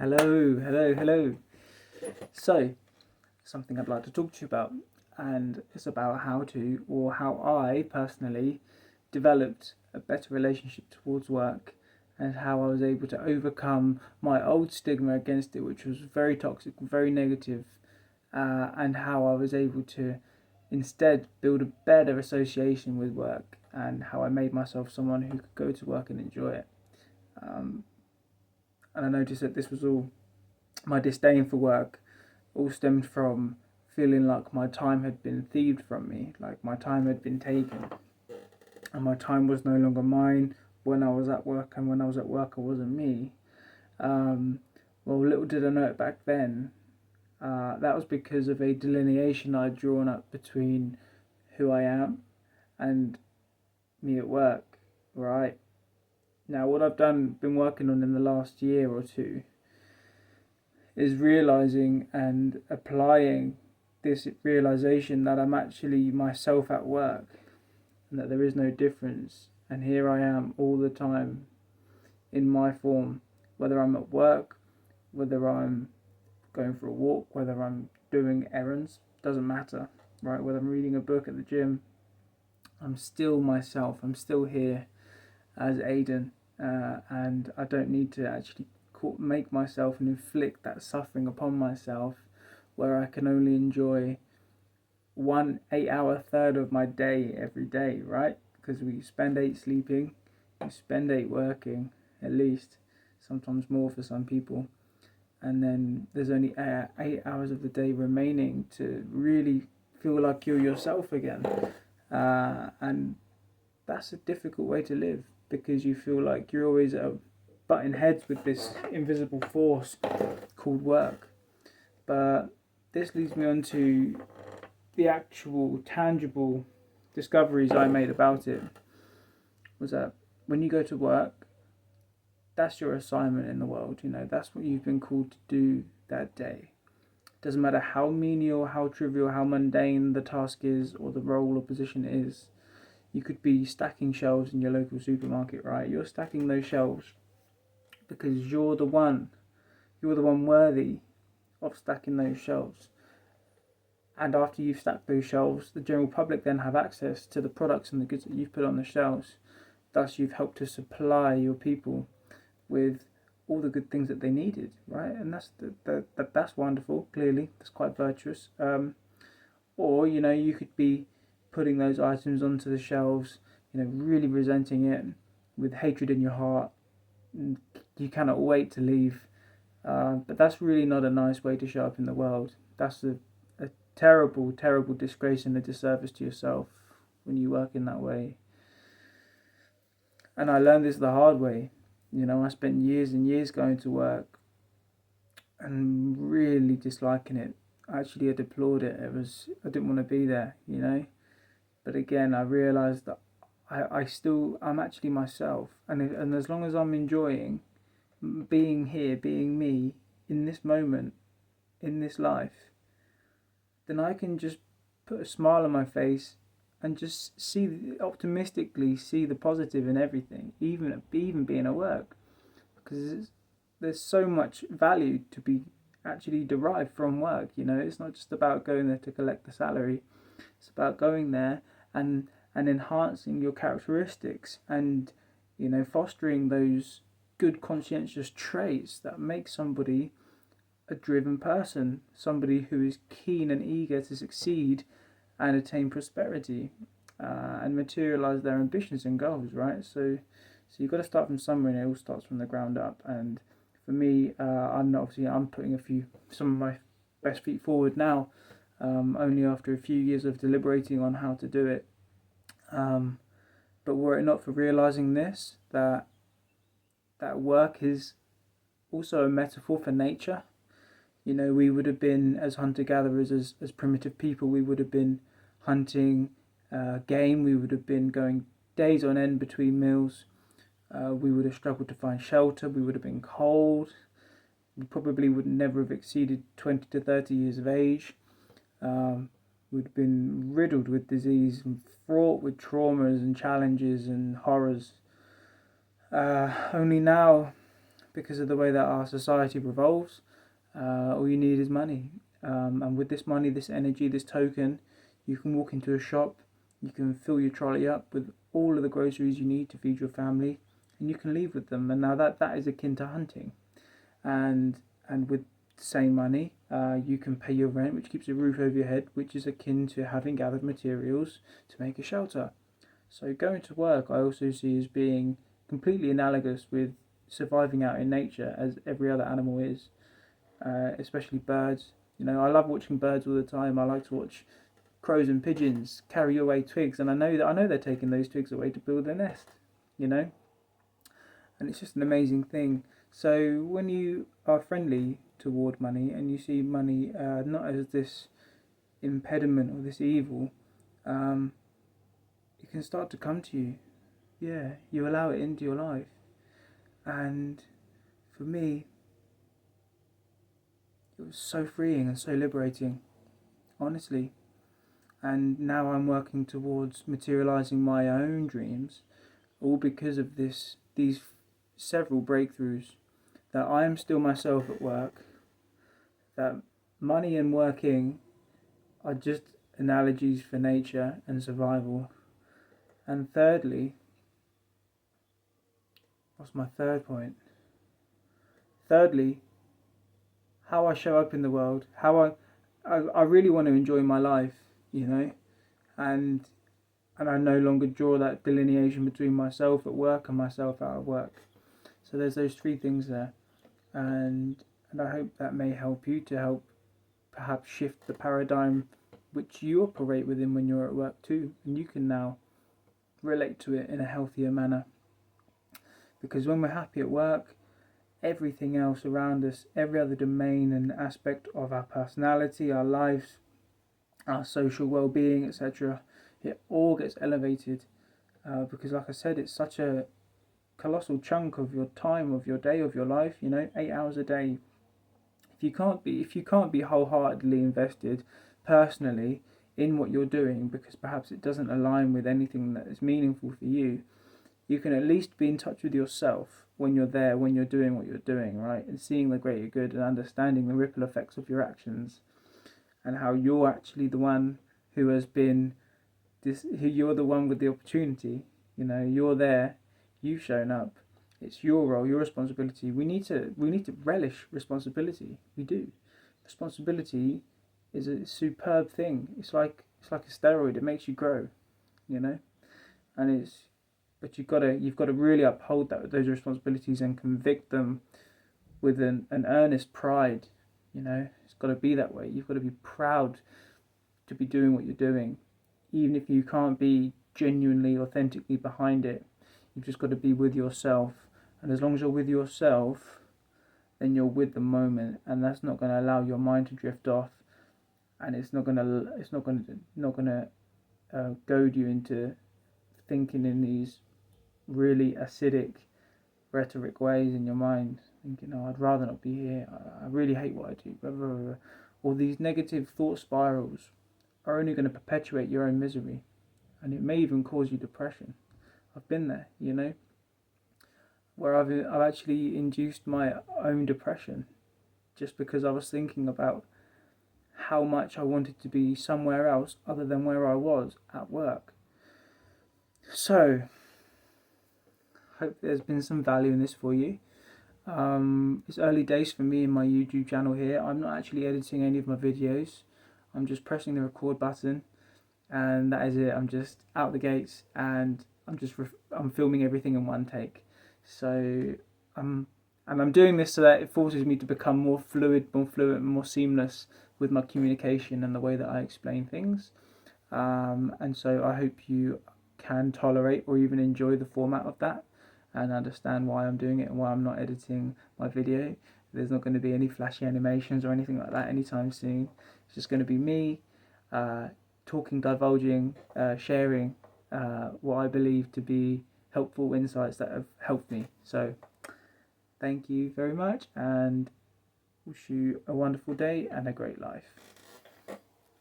Hello. So, something I'd like to talk to you about, and it's about how I personally developed a better relationship towards work, and how I was able to overcome my old stigma against it, which was very toxic, very negative, and how I was able to instead build a better association with work, and how I made myself someone who could go to work and enjoy it. Um, and I noticed that this was all my disdain for work all stemmed from feeling like my time had been thieved from me, like my time had been taken, and my time was no longer mine when I was at work, and when I was at work, I wasn't me. Um, well, little did I know it back then. That was because of a delineation I'd drawn up between who I am and me at work, right? Now, what I've been working on in the last year or two, is realizing and applying this realization that I'm actually myself at work and that there is no difference. And here I am all the time in my form, whether I'm at work, whether I'm going for a walk, whether I'm doing errands, doesn't matter, right? Whether I'm reading a book at the gym, I'm still myself. I'm still here as Aiden, and I don't need to actually make myself and inflict that suffering upon myself, where I can only enjoy 1 8 hour third of my day every day, right? Because we spend 8 sleeping, we spend 8 working, at least, sometimes more for some people, and then there's only 8 hours of the day remaining to really feel like you're yourself again, and that's a difficult way to live because you feel like you're always butting heads with this invisible force called work. But this leads me on to the actual tangible discoveries I made about it. Was that when you go to work, that's your assignment in the world. That's what you've been called to do that day. Doesn't matter how menial, how trivial, how mundane the task is, or the role or position is. You could be stacking shelves in your local supermarket, right? You're stacking those shelves because you're the one worthy of stacking those shelves. And after you've stacked those shelves, the general public then have access to the products and the goods that you've put on the shelves. Thus, you've helped to supply your people with all the good things that they needed, right? And that's wonderful. Clearly, that's quite virtuous. Or you could be putting those items onto the shelves, really resenting it with hatred in your heart. You cannot wait to leave. But that's really not a nice way to show up in the world. That's a terrible, terrible disgrace and a disservice to yourself when you work in that way. And I learned this the hard way. I spent years and years going to work and really disliking it. Actually, I deplored it. I didn't want to be there. But again, I realised that I'm actually myself, and as long as I'm enjoying being here, being me in this moment, in this life, then I can just put a smile on my face and just optimistically see the positive in everything, even being at work, because there's so much value to be actually derived from work. It's not just about going there to collect the salary. It's about going there and enhancing your characteristics and fostering those good conscientious traits that make somebody a driven person, somebody who is keen and eager to succeed and attain prosperity, and materialize their ambitions and goals, right? So you've got to start from somewhere, and it all starts from the ground up. And for me, I'm putting some of my best feet forward now, only after a few years of deliberating on how to do it. But were it not for realizing this, that work is also a metaphor for nature. We would have been, as hunter-gatherers, as primitive people, we would have been hunting game. We would have been going days on end between meals. We would have struggled to find shelter. We would have been cold. We probably would never have exceeded 20 to 30 years of age. We'd have been riddled with disease and fraught with traumas and challenges and horrors. Only now, because of the way that our society revolves. All you need is money, and with this money, this energy, this token, you can walk into a shop, you can fill your trolley up with all of the groceries you need to feed your family, and you can leave with them. And now that is akin to hunting, and with the same money, you can pay your rent, which keeps a roof over your head, which is akin to having gathered materials to make a shelter. So going to work, I also see as being completely analogous with surviving out in nature, as every other animal is, especially birds. You know, I love watching birds all the time. I like to watch crows and pigeons carry away twigs, and I know they're taking those twigs away to build their nest. You know, and it's just an amazing thing. So when you are friendly toward money and you see money not as this impediment or this evil, it can start to come to you. Yeah, you allow it into your life. And for me, it was so freeing and so liberating, honestly. And now I'm working towards materializing my own dreams, all because of these several breakthroughs, that I am still myself at work, that money and working are just analogies for nature and survival. And thirdly, what's my third point? Thirdly, how I show up in the world, how I really want to enjoy my life, you know, and I no longer draw that delineation between myself at work and myself out of work. So there's those three things there, and I hope that may help you to help perhaps shift the paradigm which you operate within when you're at work too, and you can now relate to it in a healthier manner. Because when we're happy at work, everything else around us, every other domain and aspect of our personality, our lives, our social well-being, etc., it all gets elevated. Because like I said, it's such a colossal chunk of your time, of your day, of your life. You know, 8 hours a day. If you can't be wholeheartedly invested personally in what you're doing, because perhaps it doesn't align with anything that is meaningful for you, you can at least be in touch with yourself when you're there, when you're doing what you're doing, right? And seeing the greater good and understanding the ripple effects of your actions, and how you're actually the one who has been who you're the one with the opportunity. You know, you're there, you've shown up. It's your role, your responsibility. We need to relish responsibility. We do. Responsibility is a superb thing. It's like a steroid. It makes you grow, you know. And but you've got to really uphold those responsibilities and convict them with an earnest pride. You know, it's got to be that way. You've got to be proud to be doing what you're doing, even if you can't be genuinely, authentically behind it. You've just got to be with yourself, and as long as you're with yourself, then you're with the moment, and that's not going to allow your mind to drift off, and it's not going to goad you into thinking in these really acidic rhetoric ways in your mind, thinking, oh, I'd rather not be here, I really hate what I do, blah, blah, blah. All these negative thought spirals are only going to perpetuate your own misery, and it may even cause you depression. I've been there, you know, where I've actually induced my own depression just because I was thinking about how much I wanted to be somewhere else other than where I was at work. So, hope there's been some value in this for you. It's early days for me in my YouTube channel here. I'm not actually editing any of my videos. I'm just pressing the record button, and that is it. I'm just out the gates, and I'm filming everything in one take. So I'm doing this so that it forces me to become more fluid, more fluent, more seamless with my communication and the way that I explain things. And so I hope you can tolerate or even enjoy the format of that, and understand why I'm doing it and why I'm not editing my video. There's not going to be any flashy animations or anything like that anytime soon. It's just going to be me talking, divulging, sharing what I believe to be helpful insights that have helped me. So thank you very much, and wish you a wonderful day and a great life.